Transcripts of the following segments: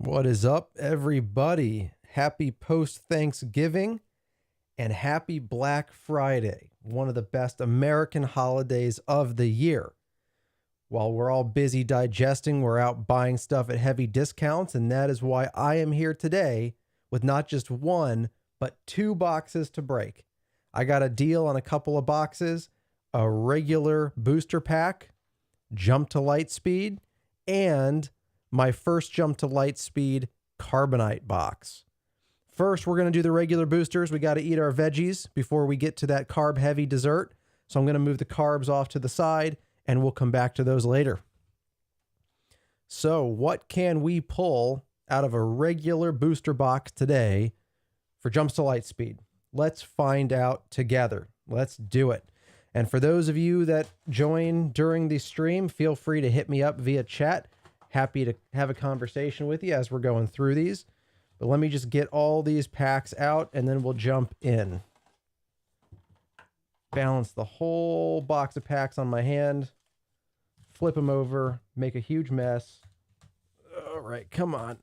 What is up, everybody? Happy post-Thanksgiving and happy Black Friday, one of the best American holidays of the year. While we're all busy digesting, we're out buying stuff at heavy discounts, and that is why I am here today with not just one, but 2 boxes to break. I got a deal on a couple of boxes, a regular booster pack, jump to light speed, and my first jump to light speed Carbonite box. First, we're going to do the regular boosters. We got to eat our veggies before we get to that carb heavy dessert. So I'm going to move the carbs off to the side and we'll come back to those later. So what can we pull out of a regular booster box today for jumps to light speed? Let's find out together. Let's do it. And for those of you that join during the stream, feel free to hit me up via chat. Happy to have a conversation with you as we're going through these. But let me just get all these packs out and then we'll jump in. Balance the whole box of packs on my hand. Flip them over. Make a huge mess. All right, come on.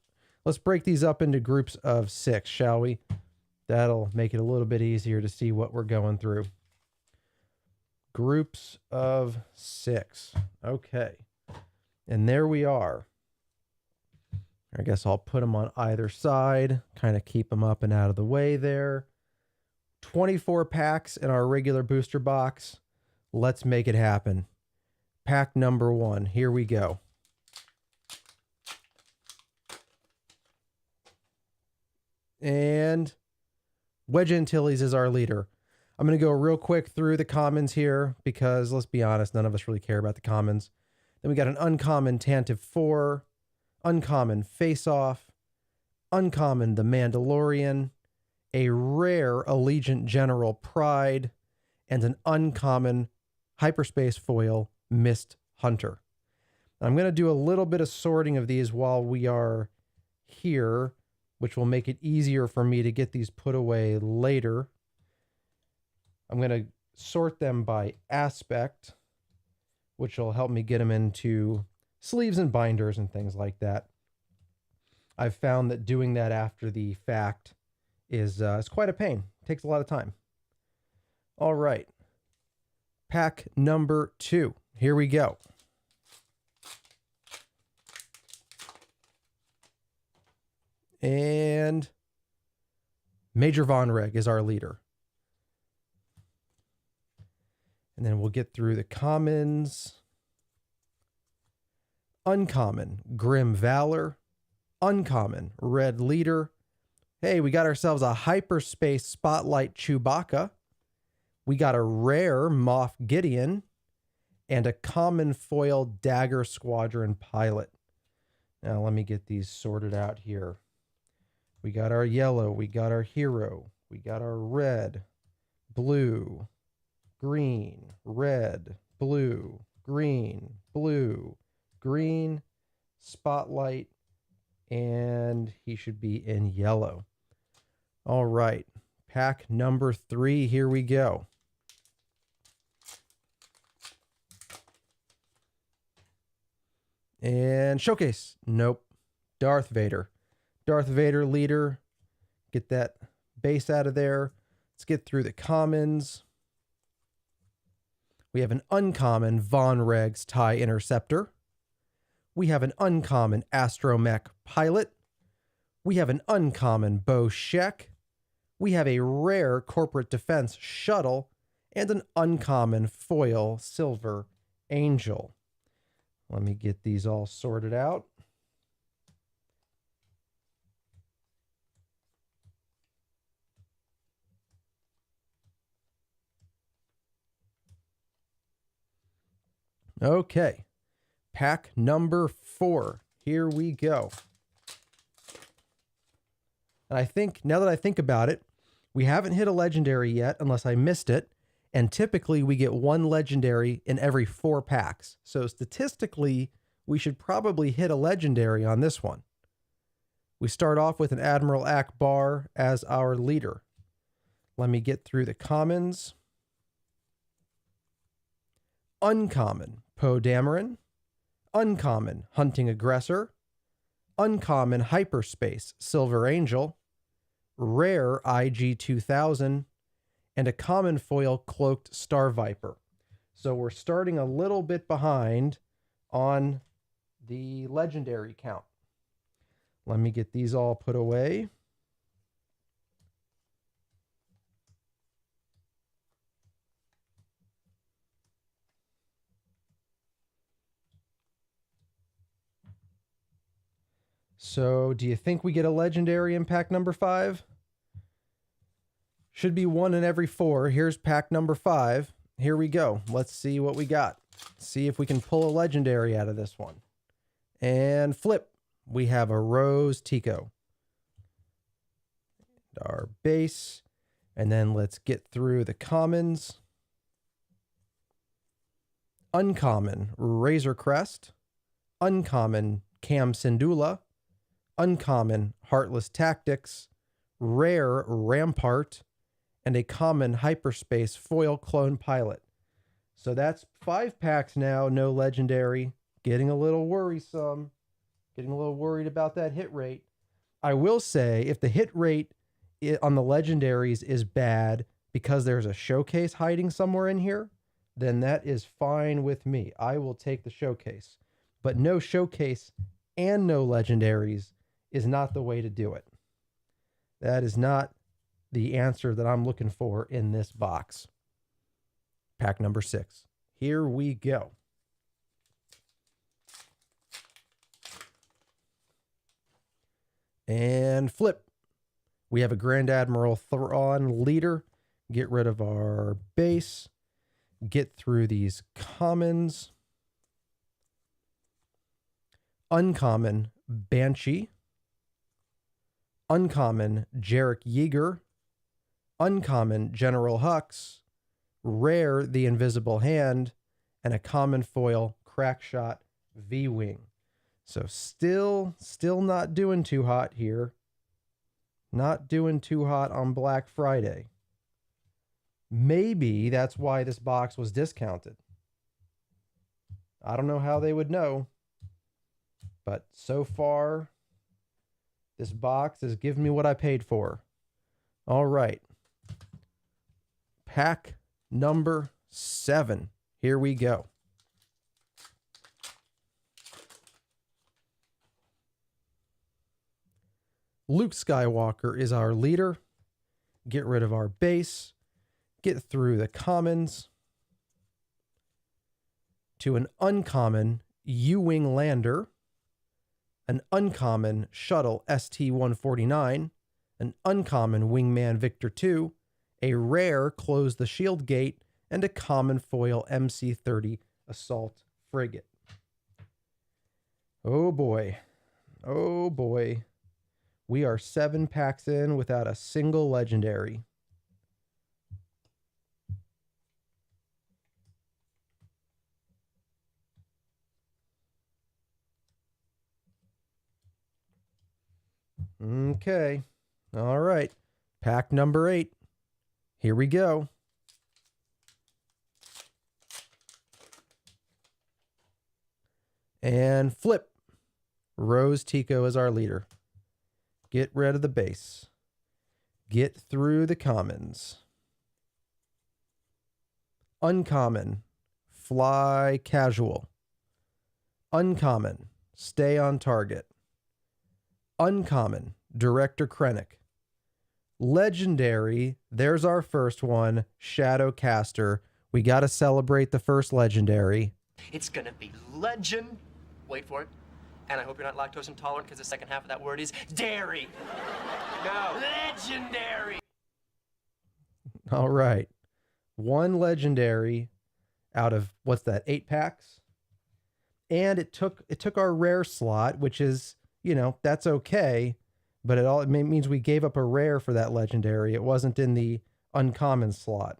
Let's break these up into groups of 6, shall we? That'll make it a little bit easier to see what we're going through. Groups of 6. Okay. And there we are. I guess I'll put them on either side, kind of keep them up and out of the way there. 24 packs in our regular booster box. Let's make it happen. Pack number 1. Here we go. And Wedge Antilles is our leader. I'm going to go real quick through the commons here because, let's be honest, none of us really care about the commons. Then we got an uncommon Tantive 4, uncommon Face Off, uncommon The Mandalorian, a rare Allegiant General Pride, and an uncommon Hyperspace Foil Mist Hunter. I'm going to do a little bit of sorting of these while we are here, which will make it easier for me to get these put away later. I'm going to sort them by aspect, which will help me get them into sleeves and binders and things like that. I've found that doing that after the fact is quite a pain. It takes a lot of time. All right. Pack number 2. Here we go. And Major Von Reg is our leader. And then we'll get through the commons. Uncommon, Grim Valor. Uncommon, Red Leader. Hey, we got ourselves a Hyperspace Spotlight Chewbacca. We got a rare Moff Gideon. And a common foil Dagger Squadron Pilot. Now let me get these sorted out here. We got our yellow. We got our hero. We got our red, blue, green, red, blue, green, blue, green, spotlight, and he should be in yellow. All right, pack number 3, here we go. And showcase, nope, Darth Vader. Darth Vader leader, get that base out of there. Let's get through the commons. We have an uncommon Von Reg's TIE Interceptor. We have an uncommon Astromech Pilot. We have an uncommon Bo Shek. We have a rare Corporate Defense Shuttle and an uncommon foil Silver Angel. Let me get these all sorted out. Okay, pack number 4. Here we go. And I think, now that I think about it, we haven't hit a legendary yet, unless I missed it. And typically we get 1 legendary in every 4 packs. So statistically, we should probably hit a legendary on this one. We start off with an Admiral Akbar as our leader. Let me get through the commons. Uncommon, Poe Dameron. Uncommon, Hunting Aggressor. uncommon hyperspace Silver Angel, rare IG 2000, and a common foil cloaked Star Viper. So we're starting a little bit behind on the legendary count. Let me get these all put away. So do you think we get a legendary in pack number 5? Should be 1 in every 4. Here's pack number 5. Here we go. Let's see what we got. See if we can pull a legendary out of this one. And flip. We have a Rose Tico. Our base. And then let's get through the commons. Uncommon Razor Crest. Uncommon Cam Syndulla. Uncommon Heartless Tactics. Rare Rampart. And a common hyperspace foil clone pilot. So that's 5 packs now, no legendary. Getting a little worrisome. Getting a little worried about that hit rate. I will say, if the hit rate on the legendaries is bad because there's a showcase hiding somewhere in here, then that is fine with me. I will take the showcase. But no showcase and no legendaries is not the way to do it. That is not the answer that I'm looking for in this box. Pack number 6. Here we go. And flip. We have a Grand Admiral Thrawn leader. Get rid of our base. Get through these commons. Uncommon Banshee. Uncommon Jarek Yeager. Uncommon General Hux. Rare The Invisible Hand. And a common foil Crackshot V-Wing. So still not doing too hot here. Not doing too hot on Black Friday. Maybe that's why this box was discounted. I don't know how they would know. But so far, this box has given me what I paid for. All right. Pack number 7. Here we go. Luke Skywalker is our leader. Get rid of our base. Get through the commons. To an uncommon U-Wing Lander. An uncommon Shuttle ST-149. An uncommon Wingman Victor II. A rare Close the Shield Gate. And a common foil MC-30 Assault Frigate. Oh boy. Oh boy. We are 7 packs in without a single legendary. Okay. All right. Pack number 8. Here we go. And flip. Rose Tico is our leader. Get rid of the base. Get through the commons. Uncommon. Fly Casual. Uncommon. Stay on Target. Uncommon. Director Krennic. Legendary. There's our first one. Shadowcaster. We got to celebrate the first legendary. It's going to be legend. Wait for it. And I hope you're not lactose intolerant because the second half of that word is dairy. No. Legendary. All right. 1 legendary out of, what's that, 8 packs? And it took our rare slot, which is, you know, that's okay. But it means we gave up a rare for that legendary. It wasn't in the uncommon slot.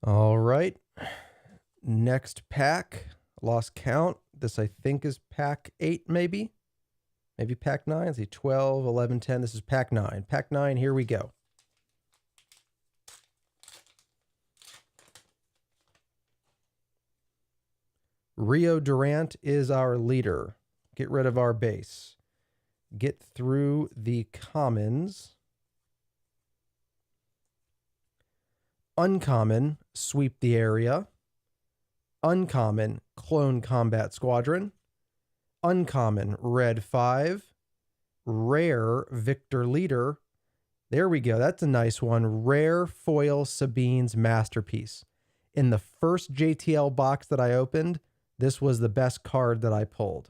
All right. Next pack. Lost count. This, I think, is pack 8, maybe. Maybe pack 9. Let's see, 12, 11, 10. This is pack 9. Pack 9, here we go. Rio Durant is our leader. Get rid of our base. Get through the commons. Uncommon, sweep the area. Uncommon, clone combat squadron. Uncommon, red 5. Rare, victor leader. There we go. That's a nice one. Rare foil Sabine's masterpiece. In the first JTL box that I opened, this was the best card that I pulled.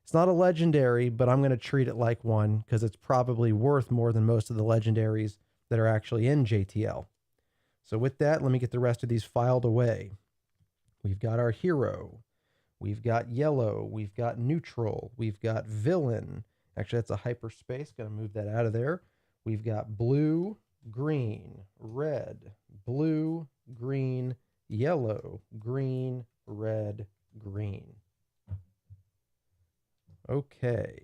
It's not a legendary, but I'm going to treat it like one because it's probably worth more than most of the legendaries that are actually in JTL. So with that, let me get the rest of these filed away. We've got our hero. We've got yellow. We've got neutral. We've got villain. Actually, that's a hyperspace. Got to move that out of there. We've got blue, green, red, blue, green, yellow, green, red, green. Okay.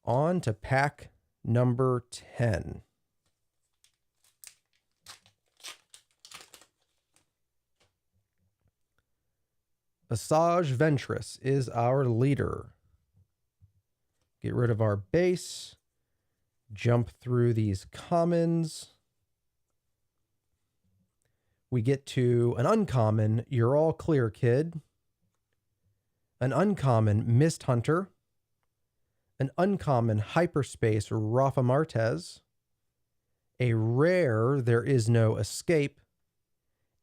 On to pack number 10. Asajj Ventress is our leader. Get rid of our base. Jump through these commons. We get to an uncommon, you're all clear, kid. An uncommon, Mist Hunter. An uncommon, hyperspace, Rafa Martez. A rare, there is no escape.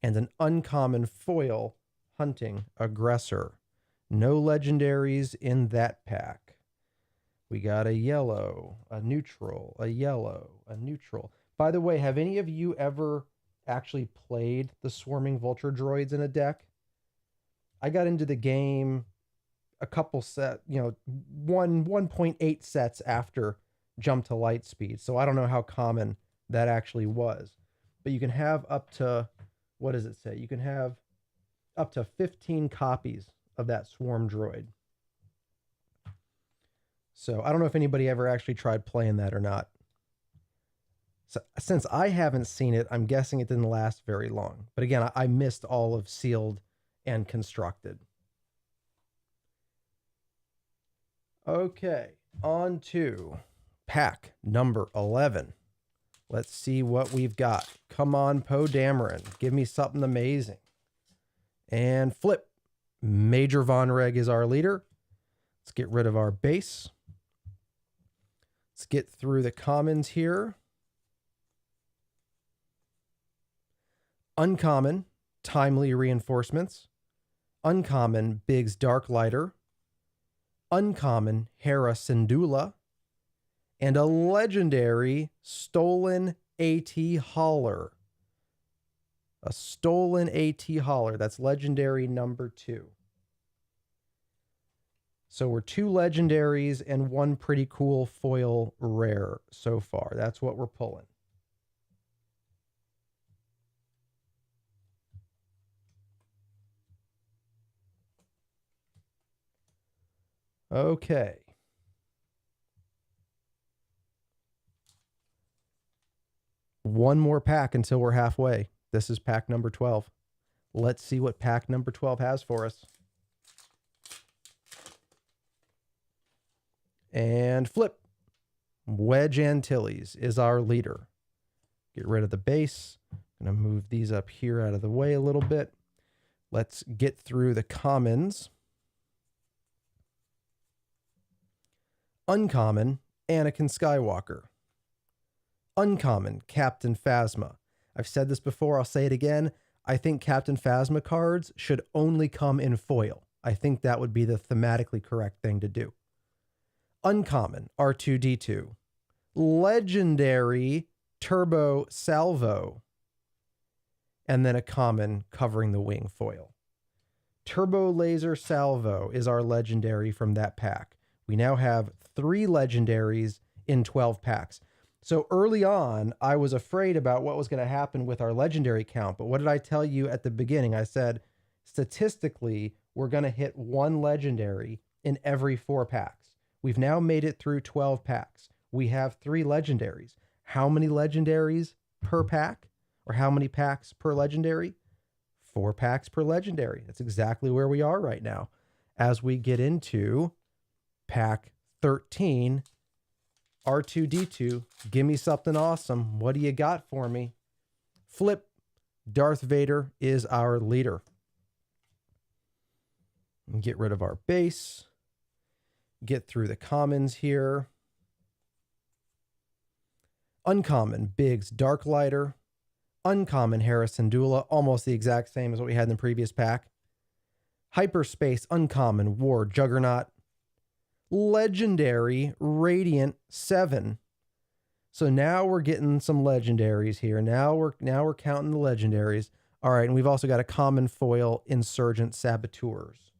And an uncommon foil, Hunting Aggressor. No legendaries in that pack. We got a yellow, a neutral, a yellow, a neutral. By the way, have any of you ever actually played the Swarming Vulture Droids in a deck? I got into the game a couple 1.8 sets after Jump to Light Speed. So I don't know how common that actually was. But you can have up to, what does it say? You can have up to 15 copies of that Swarm Droid. So I don't know if anybody ever actually tried playing that or not. So since I haven't seen it, I'm guessing it didn't last very long. But again, I missed all of Sealed and Constructed. Okay, on to pack number 11. Let's see what we've got. Come on, Poe Dameron. Give me something amazing. And flip. Major Von Reg is our leader. Let's get rid of our base. Let's get through the commons here. Uncommon, Timely Reinforcements. Uncommon, Biggs Darklighter. Uncommon, Hera Syndulla. And a legendary, Stolen AT Hauler. A Stolen AT Hauler. That's legendary number 2. So we're 2 legendaries and 1 pretty cool foil rare so far. That's what we're pulling. Okay. One more pack until we're halfway. This is pack number 12. Let's see what pack number 12 has for us. And flip. Wedge Antilles is our leader. Get rid of the base. I'm going to move these up here out of the way a little bit. Let's get through the commons. Uncommon, Anakin Skywalker. Uncommon, Captain Phasma. I've said this before, I'll say it again. I think Captain Phasma cards should only come in foil. I think that would be the thematically correct thing to do. Uncommon, R2-D2. Legendary, Turbo Salvo. And then a common covering the wing foil. Turbo Laser Salvo is our legendary from that pack. We now have 3 legendaries in 12 packs. So early on, I was afraid about what was going to happen with our legendary count. But what did I tell you at the beginning? I said, statistically, we're going to hit 1 legendary in every 4 packs. We've now made it through 12 packs. We have 3 legendaries. How many legendaries per pack? Or how many packs per legendary? 4 packs per legendary. That's exactly where we are right now. As we get into pack 13, R2-D2, give me something awesome. What do you got for me? Flip. Darth Vader is our leader. Get rid of our base. Get through the commons here. Uncommon, Biggs Darklighter. Uncommon, Harrison Dula, almost the exact same as what we had in the previous pack. Hyperspace, uncommon, War Juggernaut. Legendary, Radiant 7. So now we're getting some legendaries here. Now we're counting the legendaries. All right, and we've also got a common foil, Insurgent Saboteurs.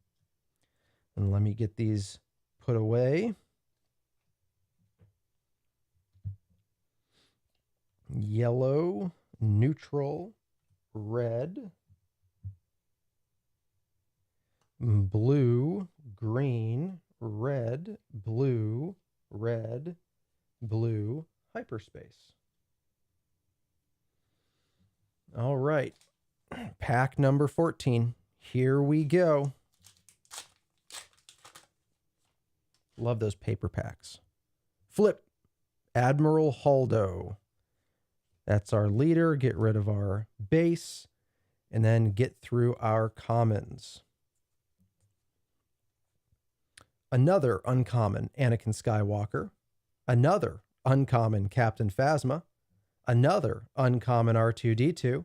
And let me get these put away. Yellow, neutral, red, blue, green, red, blue, hyperspace. All right. Pack number 14. Here we go. Love those paper packs. Flip. Admiral Holdo. That's our leader. Get rid of our base. And then get through our commons. Another uncommon Anakin Skywalker. Another uncommon Captain Phasma. Another uncommon R2-D2.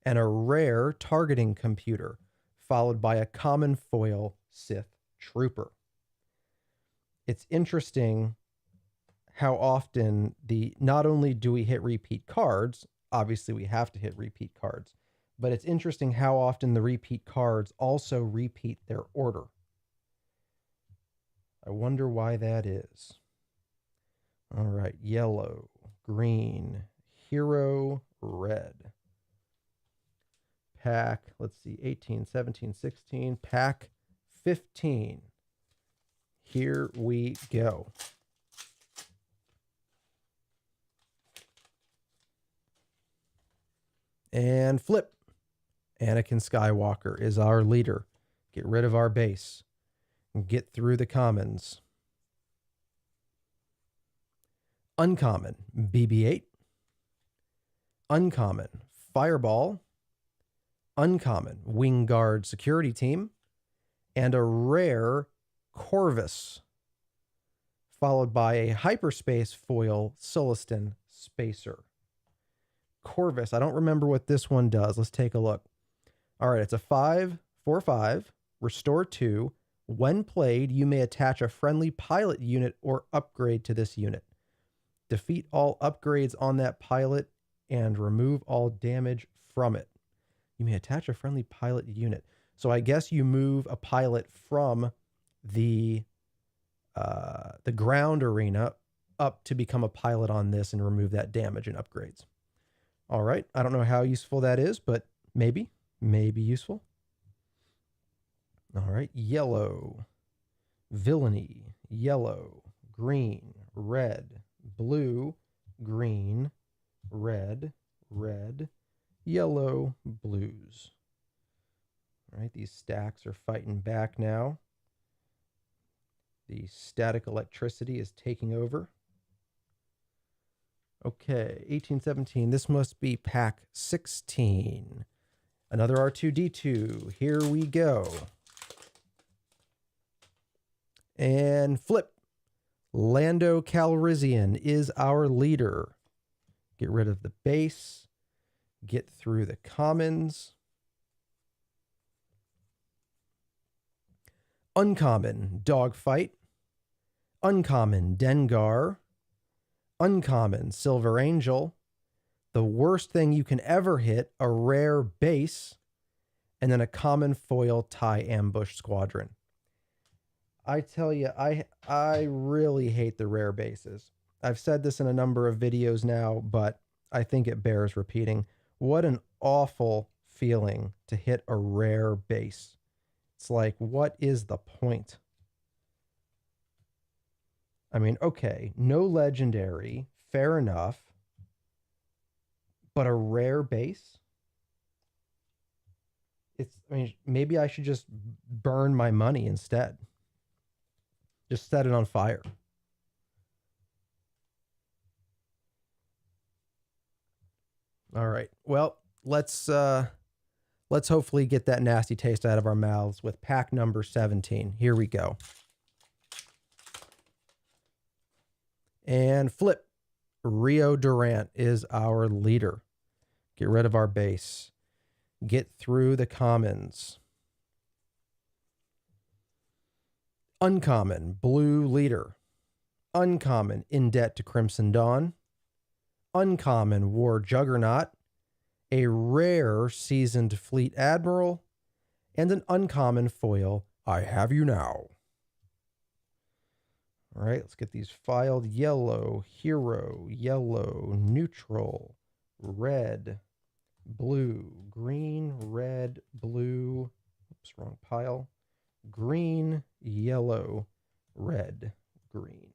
And a rare targeting computer, followed by a common foil Sith Trooper. It's interesting how often not only do we hit repeat cards, obviously we have to hit repeat cards, but it's interesting how often the repeat cards also repeat their order. I wonder why that is. All right, yellow, green, hero, red. Pack, let's see, 18, 17, 16, pack 15. Here we go. And flip. Anakin Skywalker is our leader. Get rid of our base. And get through the commons. Uncommon, BB-8. Uncommon, Fireball. Uncommon, Wingguard Security Team. And a rare Corvus, followed by a hyperspace foil Sullustan Spacer. Corvus, I don't remember what this one does. Let's take a look. All right, it's a 5/4/5, restore 2. When played, you may attach a friendly pilot unit or upgrade to this unit. Defeat all upgrades on that pilot and remove all damage from it. You may attach a friendly pilot unit. So I guess you move a pilot from the ground arena up to become a pilot on this and remove that damage and upgrades. All right. I don't know how useful that is, but maybe useful. All right. Yellow, villainy, yellow, green, red, blue, green, red, yellow, blues. All right. These stacks are fighting back now. The static electricity is taking over. Okay, 18, 17. This must be pack 16. Another R2-D2. Here we go. And flip. Lando Calrissian is our leader. Get rid of the base. Get through the commons. Uncommon, Dogfight. Uncommon, Dengar. Uncommon, Silver Angel. The worst thing you can ever hit, a rare base. And then a common foil TIE Ambush Squadron. I tell you, I really hate the rare bases. I've said this in a number of videos now, but I think it bears repeating. What an awful feeling to hit a rare base. It's like, what is the point? I mean, okay, no legendary, fair enough. But a rare base? I mean, maybe I should just burn my money instead. Just set it on fire. All right. Well, let's hopefully get that nasty taste out of our mouths with pack number 17. Here we go. And flip. Rio Durant is our leader. Get rid of our base. Get through the commons. Uncommon, blue leader. Uncommon, in debt to Crimson Dawn. Uncommon, war juggernaut. A rare, seasoned fleet admiral. And an uncommon foil, I have you now. All right, let's get these filed. Yellow, hero, yellow, neutral, red, blue, green, red, blue. Oops, wrong pile. Green, yellow, red, green.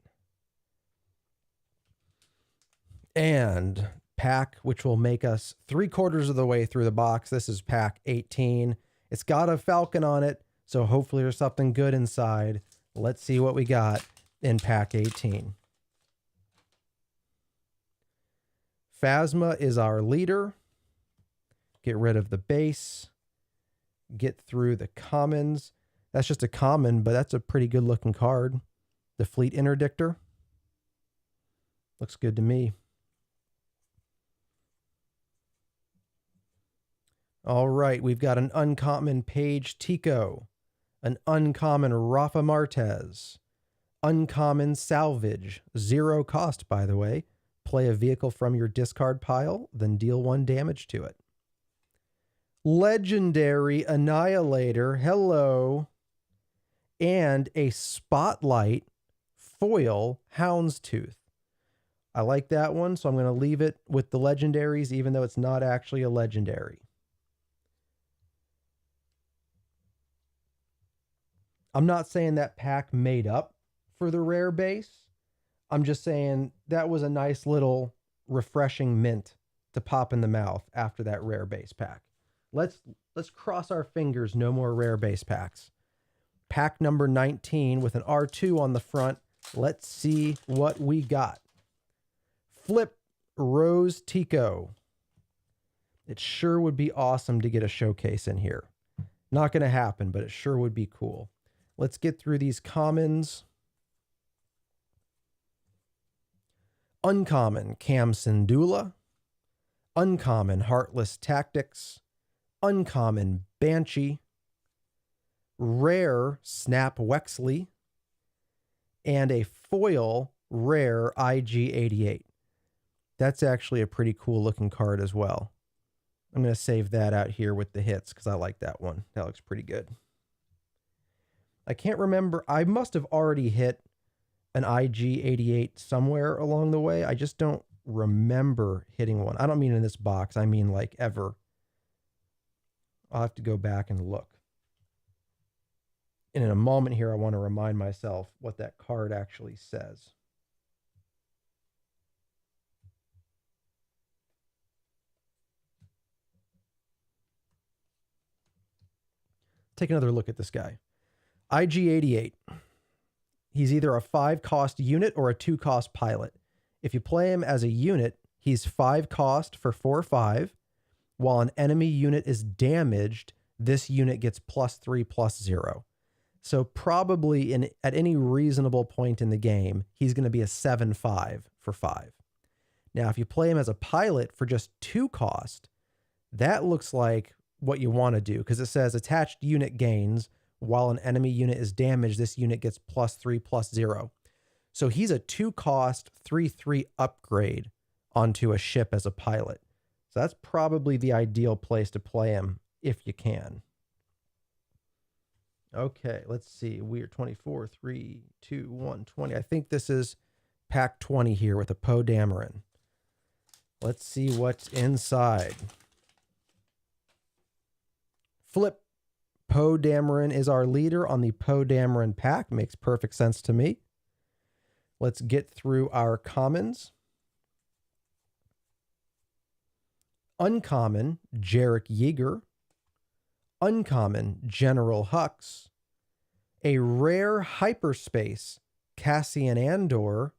And pack, which will make us 3/4 of the way through the box. This is pack 18. It's got a falcon on it, so hopefully there's something good inside. Let's see what we got in pack 18. Phasma is our leader. Get rid of the base. Get through the commons. That's just a common, but that's a pretty good looking card. The Fleet Interdictor. Looks good to me. All right, we've got an uncommon Paige Tico. An uncommon Rafa Martez. Uncommon Salvage, 0 cost, by the way. Play a vehicle from your discard pile, then deal 1 damage to it. Legendary Annihilator, hello. And a Spotlight foil Houndstooth. I like that one, so I'm going to leave it with the legendaries, even though it's not actually a legendary. I'm not saying that pack made up for the rare base. I'm just saying that was a nice little refreshing mint to pop in the mouth after that rare base pack. Let's cross our fingers, no more rare base packs. Pack number 19 with an R2 on the front. Let's see what we got. Flip Rose Tico. It sure would be awesome to get a showcase in here. Not going to happen, but it sure would be cool. Let's get through these commons. Uncommon Cam Syndulla. Uncommon Heartless Tactics. Uncommon Banshee. Rare Snap Wexley. And a foil rare IG-88. That's actually a pretty cool looking card as well. I'm going to save that out here with the hits because I like that one. That looks pretty good. I can't remember. I must have already hit an IG-88 somewhere along the way. I just don't remember hitting one. I don't mean in this box. I mean like ever. I'll have to go back and look. And in a moment here, I want to remind myself what that card actually says. Take another look at this guy. IG-88. He's either a 5-cost unit or a 2-cost pilot. If you play him as a unit, he's 5 cost for 4/5. While an enemy unit is damaged, this unit gets +3/+0. So probably at any reasonable point in the game, he's going to be a 7/5 for 5. Now, if you play him as a pilot for just 2 cost, that looks like what you want to do because it says attached unit gains. While an enemy unit is damaged, this unit gets +3/+0. So he's a 2-cost 3/3 upgrade onto a ship as a pilot. So that's probably the ideal place to play him if you can. Okay, let's see. We are 24, 3, 2, 1, 20. I think this is pack 20 here with a Poe Dameron. Let's see what's inside. Flip. Poe Dameron is our leader on the Poe Dameron pack. Makes perfect sense to me. Let's get through our commons. Uncommon, Jarek Yeager. Uncommon, General Hux. A rare hyperspace, Cassian Andor.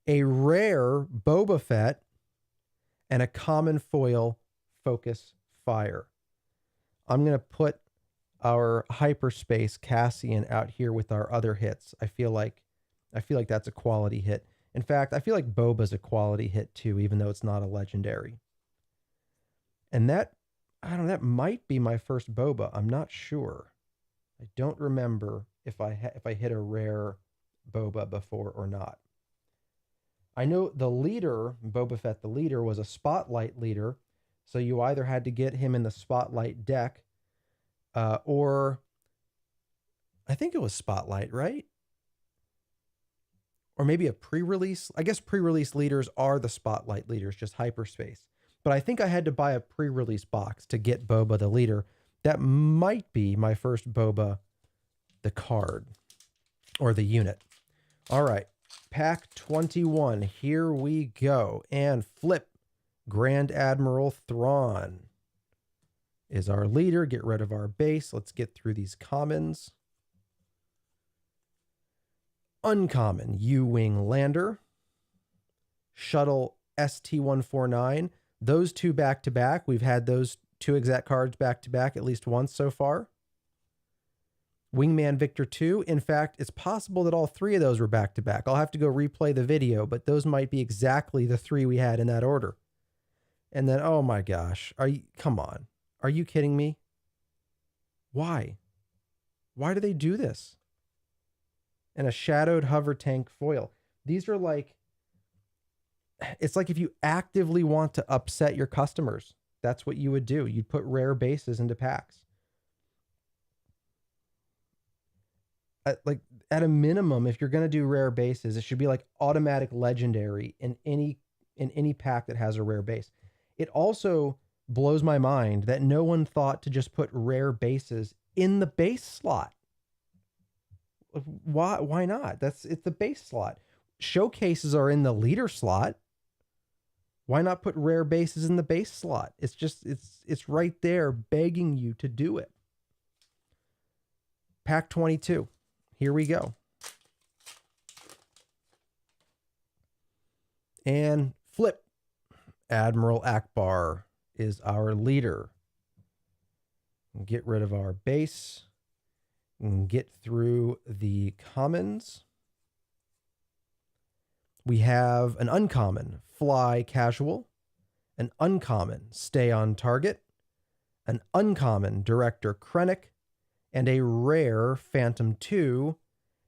A rare Boba Fett. And a common foil, Focus Fire. I'm going to put our hyperspace Cassian out here with our other hits. I feel like that's a quality hit. In fact, I feel like Boba's a quality hit too, even though it's not a legendary. And that, I don't know, that might be my first Boba. I'm not sure. I don't remember if I hit a rare Boba before or not. I know the leader, Boba Fett the leader, was a spotlight leader. So you either had to get him in the spotlight deck, or I think it was spotlight, right? Or maybe a pre-release. I guess pre-release leaders are the spotlight leaders, just hyperspace. But I think I had to buy a pre-release box to get Boba the leader. That might be my first Boba the card or the unit. All right. Pack 21. Here we go. And flip. Grand Admiral Thrawn is our leader. Get rid of our base. Let's get through these commons. Uncommon, U-Wing Lander. Shuttle ST-149. Those two back-to-back. We've had those two exact cards back-to-back at least once so far. Wingman Victor 2. In fact, it's possible that all three of those were back-to-back. I'll have to go replay the video, but those might be exactly the three we had in that order. And then, oh my gosh, come on. Are you kidding me? Why? Why do they do this? And a shadowed hover tank foil. These are like, it's like if you actively want to upset your customers, that's what you would do. You'd put rare bases into packs. Like at a minimum, if you're going to do rare bases, it should be like automatic legendary in any pack that has a rare base. It also blows my mind that no one thought to just put rare bases in the base slot. Why not? It's the base slot. Showcases are in the leader slot. Why not put rare bases in the base slot? It's right there begging you to do it. Pack 22. Here we go. And flip. Admiral Akbar is our leader. Get rid of our base. And get through the commons. We have an uncommon, Fly Casual. An uncommon, Stay on Target. An uncommon, Director Krennic. And a rare Phantom 2.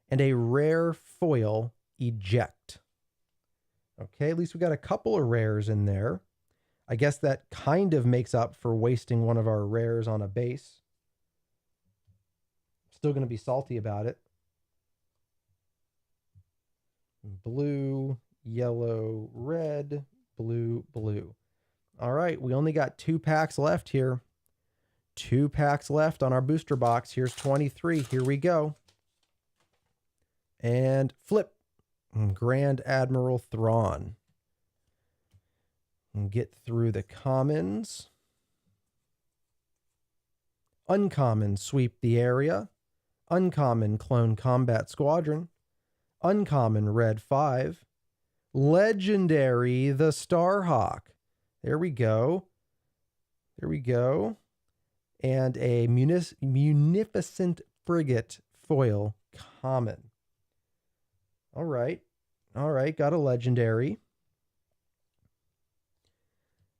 And a rare foil, Eject. Okay, at least we got a couple of rares in there. I guess that kind of makes up for wasting one of our rares on a base. Still going to be salty about it. Blue, yellow, red, blue, blue. All right, we only got 2 packs left here. 2 packs left on our booster box. Here's 23. Here we go. And flip. Grand Admiral Thrawn. And get through the commons. Uncommon, Sweep the Area. Uncommon, Clone Combat Squadron. Uncommon, Red 5. Legendary, the Starhawk. There we go. There we go. And a Munificent Frigate foil common. All right. All right. Got a legendary.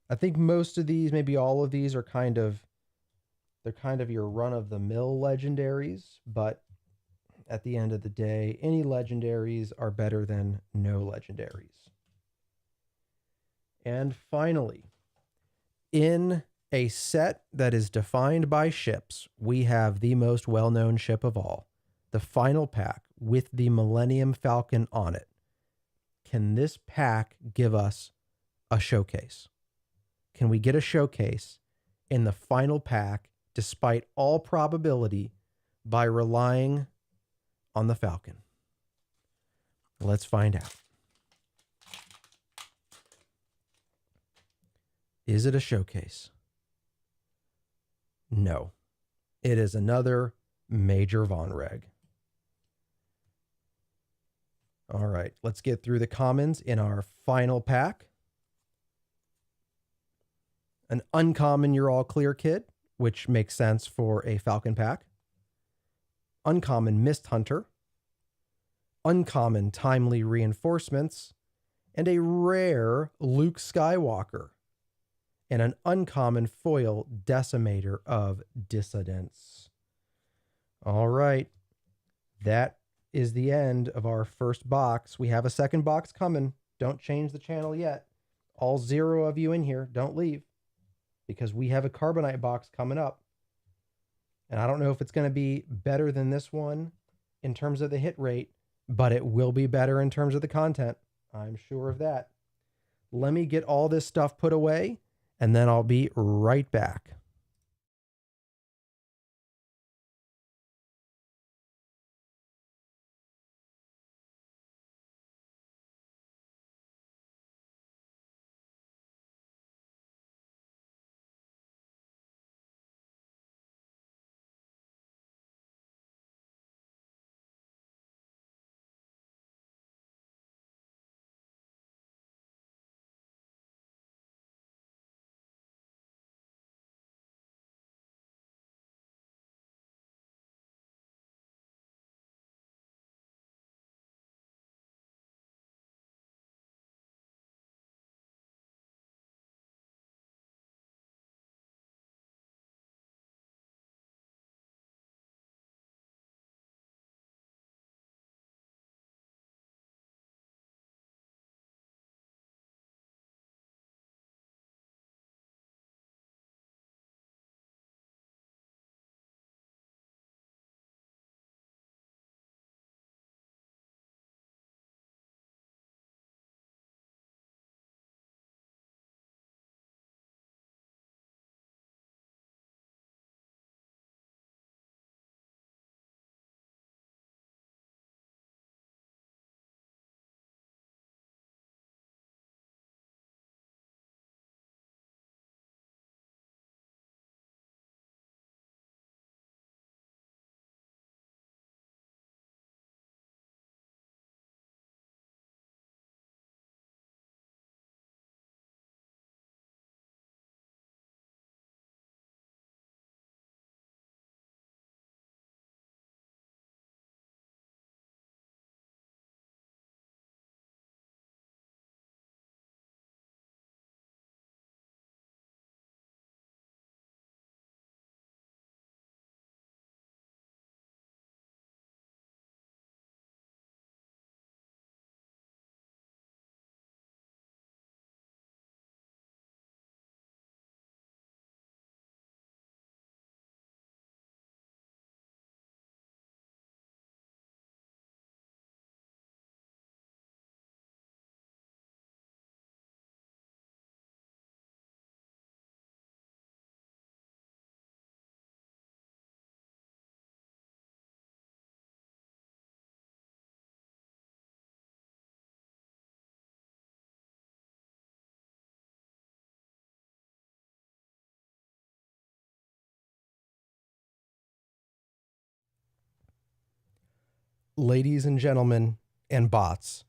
I think most of these, maybe all of these are they're kind of your run-of-the-mill legendaries, but at the end of the day, any legendaries are better than no legendaries. And finally, in a set that is defined by ships, we have the most well-known ship of all, the final pack with the Millennium Falcon on it. Can this pack give us a showcase? Can we get a showcase in the final pack, despite all probability, by relying on the Falcon? Let's find out. Is it a showcase? No. It is another Major Von Reg. All right, let's get through the commons in our final pack. An uncommon You're All Clear Kid, which makes sense for a Falcon pack. Uncommon Mist Hunter. Uncommon Timely Reinforcements. And a rare Luke Skywalker. And an uncommon foil Decimator of Dissidents. All right. That is the end of our first box. We have a second box coming. Don't change the channel yet. All 0 of you in here, don't leave. Because we have a Carbonite box coming up. And I don't know if it's going to be better than this one in terms of the hit rate, but it will be better in terms of the content. I'm sure of that. Let me get all this stuff put away, and then I'll be right back. Ladies and gentlemen and bots,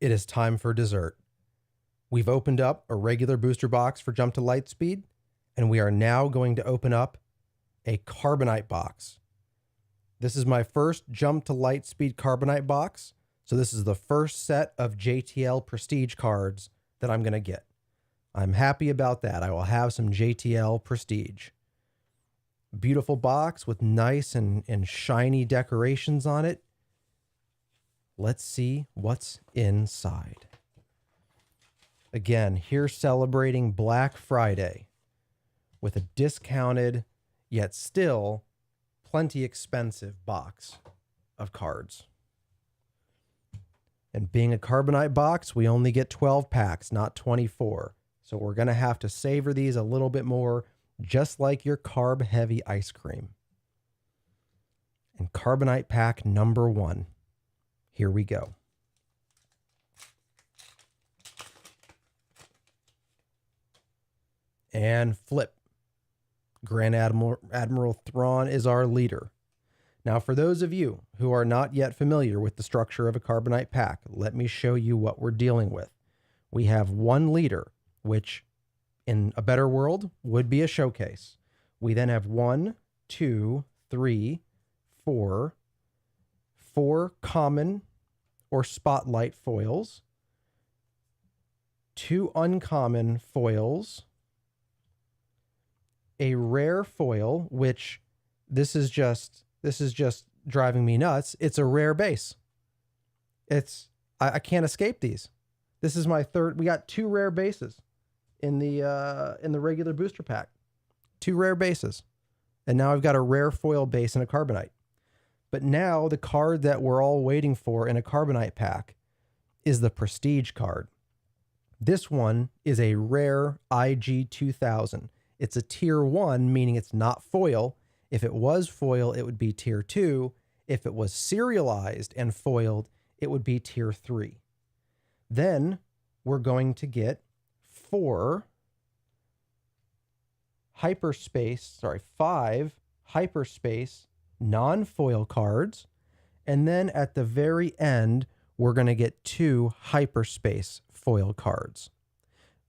it is time for dessert. We've opened up a regular booster box for Jump to Lightspeed, and we are now going to open up a Carbonite box. This is my first Jump to Lightspeed Carbonite box, so this is the first set of JTL Prestige cards that I'm going to get. I'm happy about that. I will have some JTL Prestige. Beautiful box with nice and shiny decorations on it. Let's see what's inside. Again, here celebrating Black Friday with a discounted, yet still plenty expensive box of cards. And being a Carbonite box, we only get 12 packs, not 24. So we're going to have to savor these a little bit more, just like your carb-heavy ice cream. And Carbonite pack number 1. Here we go. And flip. Grand Admiral Thrawn is our leader. Now, for those of you who are not yet familiar with the structure of a Carbonite pack, let me show you what we're dealing with. We have one leader, which in a better world would be a showcase. We then have 1, 2, 3, 4 common or spotlight foils, 2 uncommon foils, a rare foil, which this is just driving me nuts. It's a rare base. I can't escape these. This is my third. We got 2 rare bases in the regular booster pack. 2 rare bases. And now I've got a rare foil base and a Carbonite. But now the card that we're all waiting for in a Carbonite pack is the Prestige card. This one is a rare IG 2000. It's a tier 1, meaning it's not foil. If it was foil, it would be tier 2. If it was serialized and foiled, it would be tier 3. Then we're going to get 5 hyperspace non-foil cards. And then at the very end, we're going to get 2 hyperspace foil cards.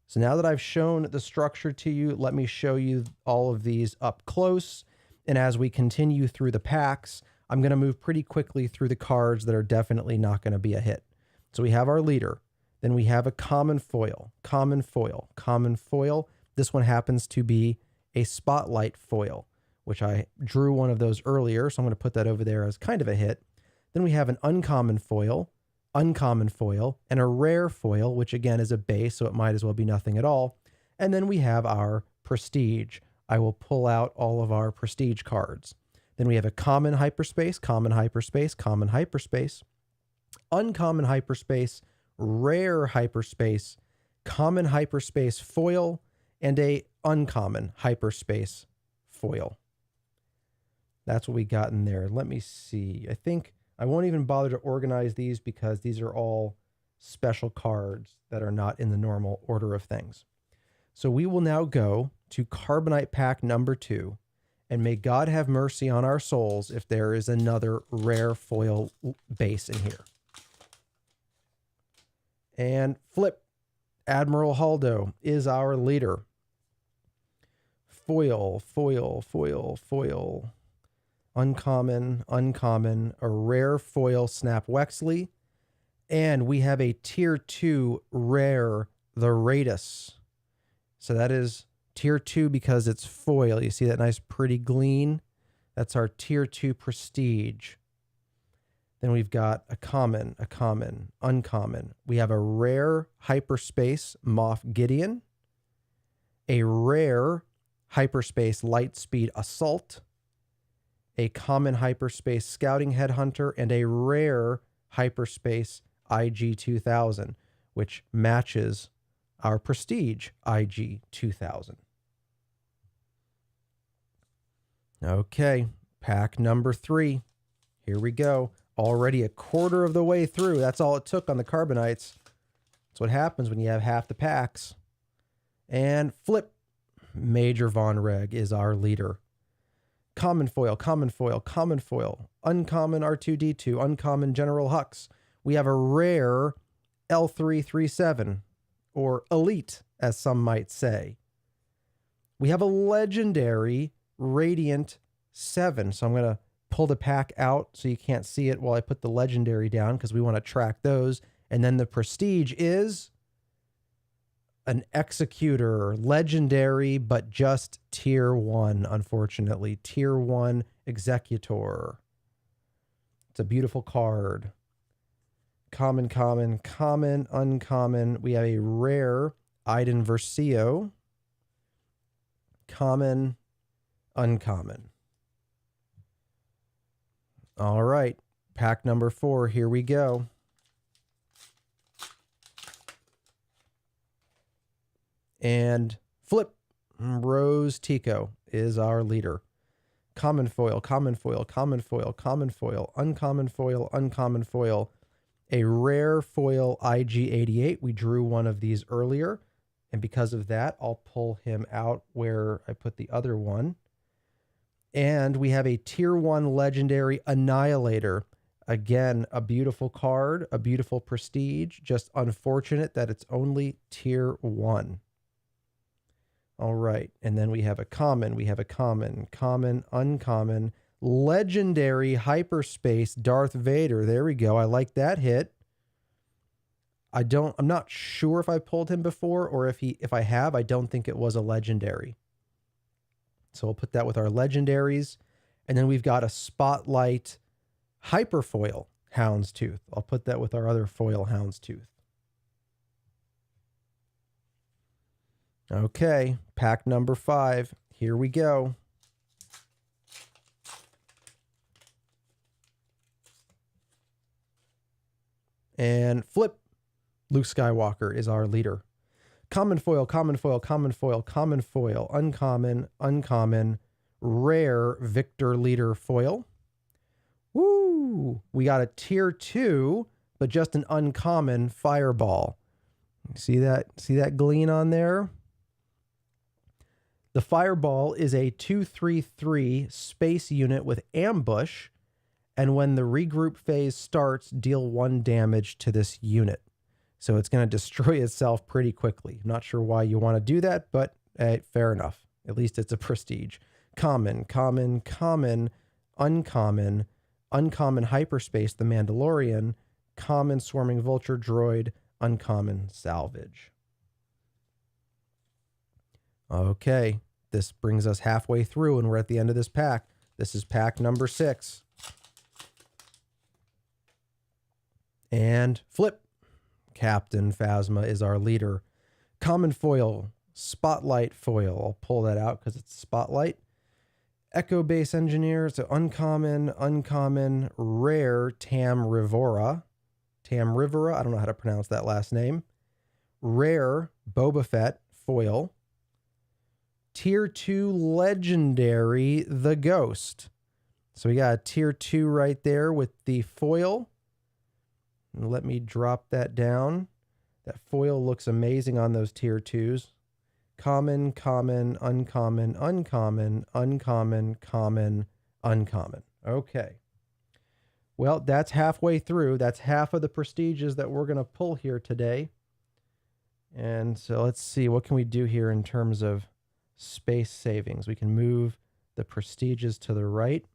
So now that I've shown the structure to you, let me show you all of these up close. And as we continue through the packs, I'm going to move pretty quickly through the cards that are definitely not going to be a hit. So we have our leader. Then we have a common foil, common foil, common foil. This one happens to be a spotlight foil, which I drew one of those earlier. So I'm going to put that over there as kind of a hit. Then we have an uncommon foil, and a rare foil, which again is a base, so it might as well be nothing at all. And then we have our prestige. I will pull out all of our prestige cards. Then we have a common hyperspace, common hyperspace, common hyperspace, uncommon hyperspace, rare hyperspace, common hyperspace foil, and a uncommon hyperspace foil. That's what we got in there. Let me see. I think I won't even bother to organize these because these are all special cards that are not in the normal order of things. So we will now go to Carbonite pack number 2, and may God have mercy on our souls if there is another rare foil base in here. And flip. Admiral Haldo is our leader. Foil, foil, foil, foil. Uncommon, uncommon, a rare foil Snap Wexley. And we have a tier 2 rare, the Raidus. So that is tier 2 because it's foil. You see that nice pretty gleam? That's our tier 2 prestige. Then we've got a common, uncommon. We have a rare hyperspace Moff Gideon, a rare hyperspace Lightspeed Assault, a common hyperspace Scouting Headhunter, and a rare hyperspace IG 2000, which matches our prestige IG 2000. Okay, pack number 3. Here we go. Already a quarter of the way through. That's all it took on the Carbonites. That's what happens when you have half the packs. And flip. Major Von Reg is our leader. Common foil, common foil, common foil. Uncommon R2-D2, uncommon General Hux. We have a rare L337, or Elite, as some might say. We have a legendary Radiant 7. So I'm going to pull the pack out so you can't see it while I put the legendary down because we want to track those. And then the prestige is an Executor, legendary, but just tier 1, unfortunately. Tier 1 Executor. It's a beautiful card. Common, common, common, uncommon. We have a rare Iden Versio. Common, uncommon. All right, pack number 4, here we go. And flip. Rose Tico is our leader. Common foil, common foil, common foil, common foil, uncommon foil, uncommon foil. A rare foil IG88. We drew one of these earlier, And because of that, I'll pull him out where I put the other one. And we have a tier 1 legendary Annihilator. Again, a beautiful card, a beautiful prestige. Just unfortunate that it's only tier 1. All right. And then we have a common, common, uncommon, legendary hyperspace Darth Vader. There we go. I like that hit. I'm not sure if I pulled him before, or if I have, I don't think it was a legendary. So we'll put that with our legendaries. And then we've got a Spotlight Hyperfoil Houndstooth. I'll put that with our other foil Houndstooth. Okay, pack number 5. Here we go. And flip. Luke Skywalker is our leader. Common foil, common foil, common foil, common foil, uncommon, uncommon, rare Victor Leader foil. Woo! We got a tier 2, but just an uncommon Fireball. See that? See that gleam on there? The Fireball is a 2/3/3 space unit with ambush, and when the regroup phase starts, deal 1 damage to this unit. So it's going to destroy itself pretty quickly. I'm not sure why you want to do that, but fair enough. At least it's a prestige. Common, common, common, uncommon, uncommon hyperspace, the Mandalorian, common swarming vulture droid, uncommon salvage. Okay, this brings us halfway through and we're at the end of this pack. This is pack number 6. And flip. Captain Phasma is our leader. Common foil, Spotlight foil. I'll pull that out because it's Spotlight. Echo Base Engineer, so uncommon, uncommon, rare Tam Rivora. Tam Rivora, I don't know how to pronounce that last name. Rare Boba Fett foil. Tier 2 legendary The Ghost. So we got a tier 2 right there with the foil. And let me drop that down. That foil looks amazing on those tier 2s. Common, common, uncommon, uncommon, uncommon, common, uncommon. Okay. Well, that's halfway through. That's half of the prestiges that we're going to pull here today. And so let's see, what can we do here in terms of space savings? We can move the prestiges to the right.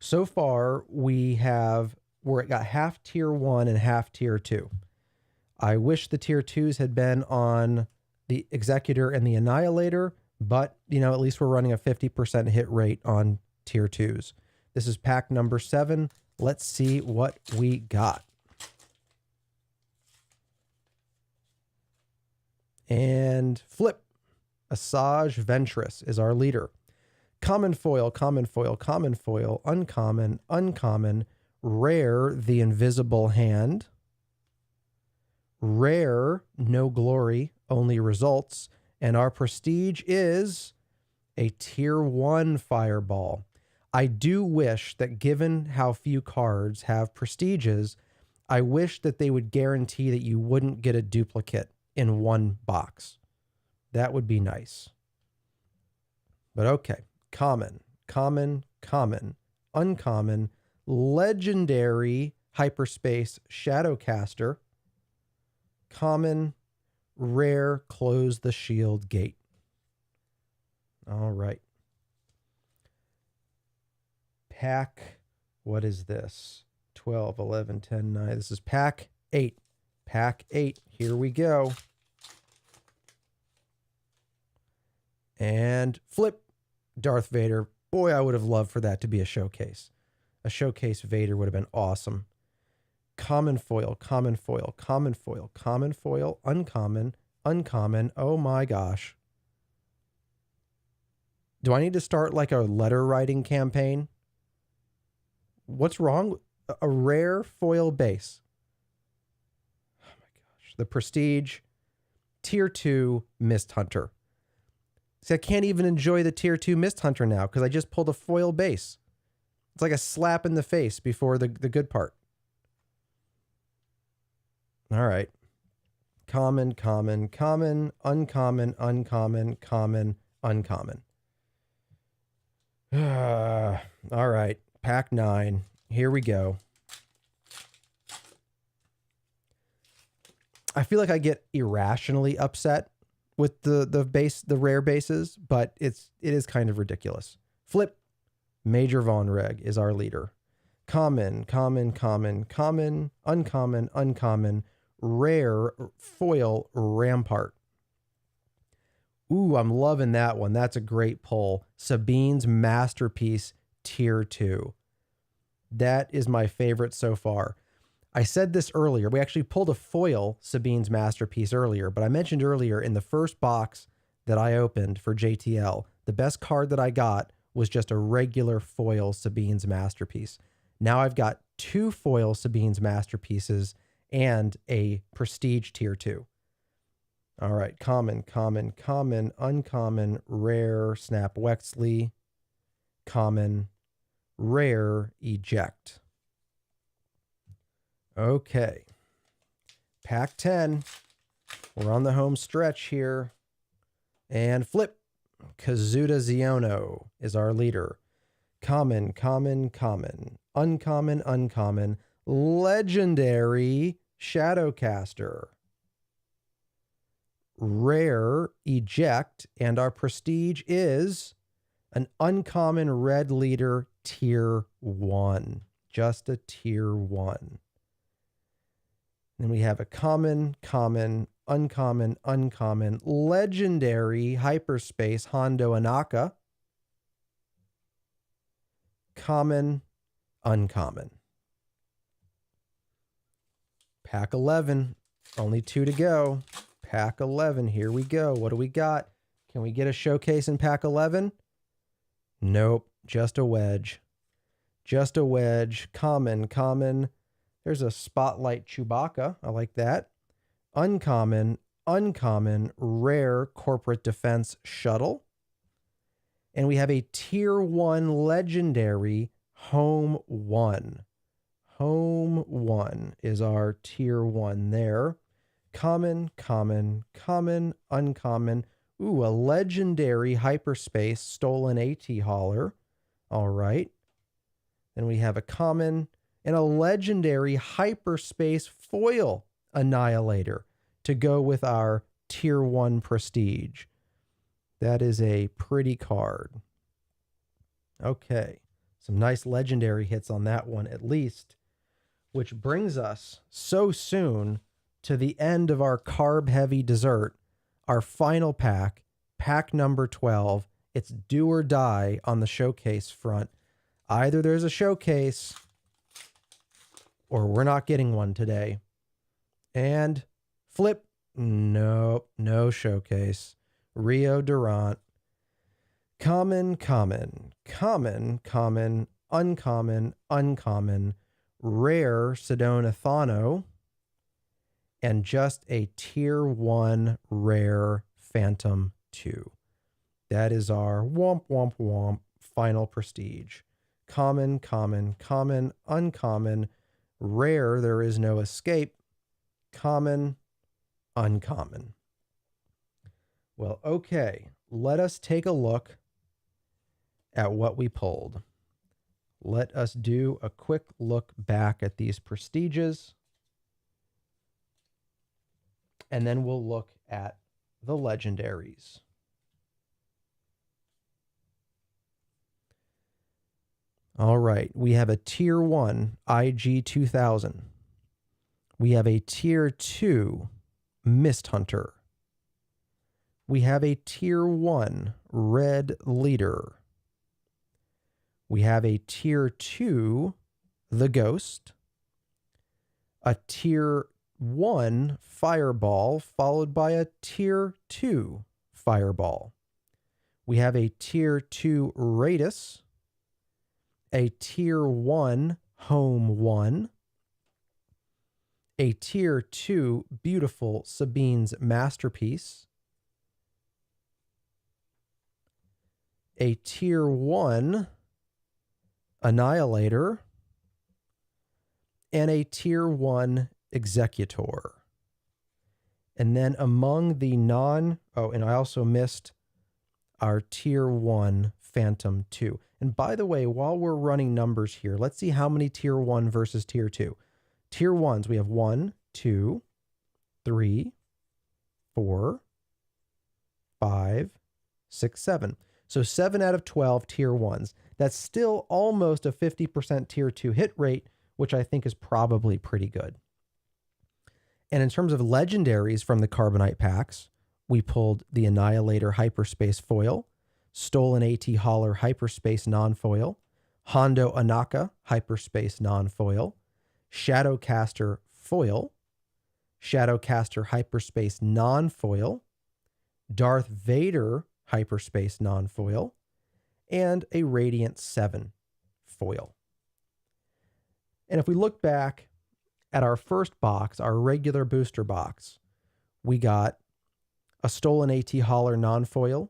So far, we're got half tier 1 and half tier 2. I wish the tier 2s had been on the Executor and the Annihilator, but, at least we're running a 50% hit rate on tier 2s. This is pack number 7. Let's see what we got. And flip. Asajj Ventress is our leader. Common foil, common foil, common foil, uncommon, uncommon, rare The Invisible Hand. Rare No Glory, only results. And our prestige is a tier 1 Fireball. I do wish that, given how few cards have prestiges, I wish that they would guarantee that you wouldn't get a duplicate in one box. That would be nice. But okay. Common, common, common, uncommon, legendary hyperspace Shadowcaster. Common, rare Close the Shield Gate. All right. Pack, what is this? 12, 11, 10, 9. This is pack 8. Pack 8. Here we go. And flip. Darth Vader. Boy, I would have loved for that to be a showcase. A showcase Vader would have been awesome. Common foil, common foil, common foil, common foil, uncommon, uncommon. Oh my gosh. Do I need to start like a letter writing campaign? What's wrong? A rare foil base. Oh my gosh. The Prestige, Tier 2 Mist Hunter. See, I can't even enjoy the Tier 2 Mist Hunter now because I just pulled a foil base. It's like a slap in the face before the good part. All right. Common, common, common, uncommon, uncommon, common, uncommon. All right, pack 9. Here we go. I feel like I get irrationally upset with the rare bases, but it is kind of ridiculous. Flip. Major Von Reg is our leader. Common, common, common, common, uncommon, uncommon, rare, foil, Rampart. Ooh, I'm loving that one. That's a great pull. Sabine's Masterpiece Tier 2. That is my favorite so far. I said this earlier. We actually pulled a foil Sabine's Masterpiece earlier, but I mentioned earlier in the first box that I opened for JTL, the best card that I got was just a regular foil Sabine's Masterpiece. Now I've got 2 foil Sabine's Masterpieces and a Prestige Tier 2. All right, common, common, common, uncommon, rare, Snap Wexley, common, rare, eject. Okay, pack 10. We're on the home stretch here. And flip. Kazuda Ziono is our leader. Common, common, common, uncommon, uncommon, legendary Shadowcaster. Rare, eject, and our prestige is an uncommon red leader tier 1. Just a tier 1. Then we have a common, common, uncommon, uncommon, legendary hyperspace Hondo Anaka. Common, uncommon. Pack 11. Only 2 to go. Pack 11. Here we go. What do we got? Can we get a showcase in pack 11? Nope. Just a wedge. Just a wedge. Common, common. There's a Spotlight Chewbacca. I like that. Uncommon, uncommon, rare Corporate Defense Shuttle. And we have a tier 1 legendary Home 1. Home 1 is our tier 1 there. Common, common, common, uncommon. Ooh, a legendary hyperspace stolen AT hauler. All right. Then we have a common and a legendary hyperspace foil annihilator to go with our tier 1 prestige. That is a pretty card. Okay. Some nice legendary hits on that one at least, which brings us so soon to the end of our carb-heavy dessert, our final pack, pack number 12. It's do or die on the showcase front. Either there's a showcase or we're not getting one today. And flip. Nope, no showcase. Rio Durant. Common, common, common, common, uncommon, uncommon, rare Sedona Thano, and just a tier 1 rare Phantom 2. That is our womp, womp, womp final prestige. Common, common, common, uncommon, rare, there is no escape, common, uncommon. Well, okay, let us take a look at what we pulled. Let us do a quick look back at these prestiges, and then we'll look at the legendaries. All right, we have a tier 1 IG 2000. We have a tier 2 Mist Hunter. We have a tier 1 Red Leader. We have a tier 2 The Ghost. A tier 1 Fireball followed by a tier 2 Fireball. We have a tier 2 Raidus. A tier 1 Home 1. A tier 2 beautiful Sabine's Masterpiece. A tier 1 Annihilator. And a tier 1 Executor. And then among the and I also missed our tier 1 Phantom 2. And by the way, while we're running numbers here, let's see how many tier 1 versus tier 2. Tier 1s, we have 1, 2, 3, 4, 5, 6, 7. So 7 out of 12 tier 1s. That's still almost a 50% tier 2 hit rate, which I think is probably pretty good. And in terms of legendaries from the Carbonite packs, we pulled the Annihilator Hyperspace Foil, Stolen AT Hauler Hyperspace Non-Foil, Hondo Anaka Hyperspace Non-Foil, Shadowcaster Foil, Shadowcaster Hyperspace Non-Foil, Darth Vader Hyperspace Non-Foil, and a Radiant 7 foil. And if we look back at our first box, our regular booster box, we got a Stolen AT Hauler non-foil,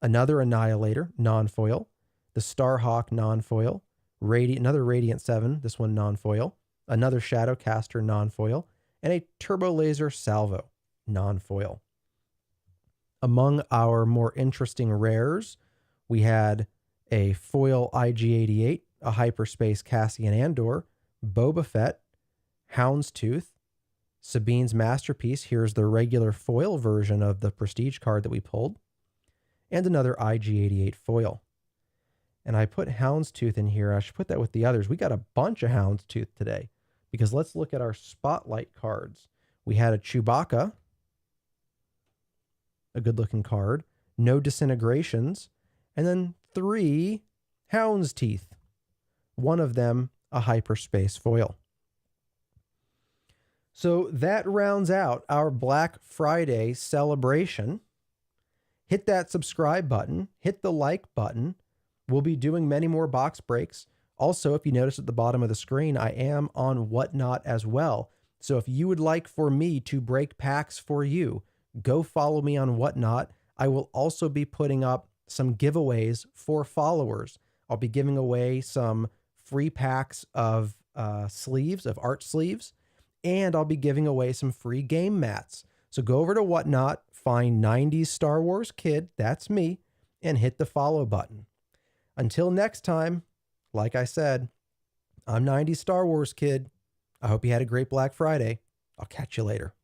another Annihilator non-foil, the Starhawk non-foil, another Radiant 7, this one non-foil, another Shadowcaster non-foil, and a Turbo Laser Salvo non-foil. Among our more interesting rares, we had a foil IG-88, a Hyperspace Cassian Andor, Boba Fett, Houndstooth, Sabine's Masterpiece. Here's the regular foil version of the Prestige card that we pulled, and another IG-88 foil. And I put Houndstooth in here. I should put that with the others. We got a bunch of Houndstooth today, because let's look at our Spotlight cards. We had a Chewbacca, a good-looking card, no Disintegrations, and then 3 Houndsteeth, one of them a Hyperspace foil. So that rounds out our Black Friday celebration. Hit that subscribe button, hit the like button. We'll be doing many more box breaks. Also, if you notice at the bottom of the screen, I am on Whatnot as well. So if you would like for me to break packs for you, go follow me on Whatnot. I will also be putting up some giveaways for followers. I'll be giving away some free packs of sleeves, of art sleeves, and I'll be giving away some free game mats. So go over to Whatnot, find 90s Star Wars Kid, that's me, and hit the follow button. Until next time, like I said, I'm 90s Star Wars Kid. I hope you had a great Black Friday. I'll catch you later.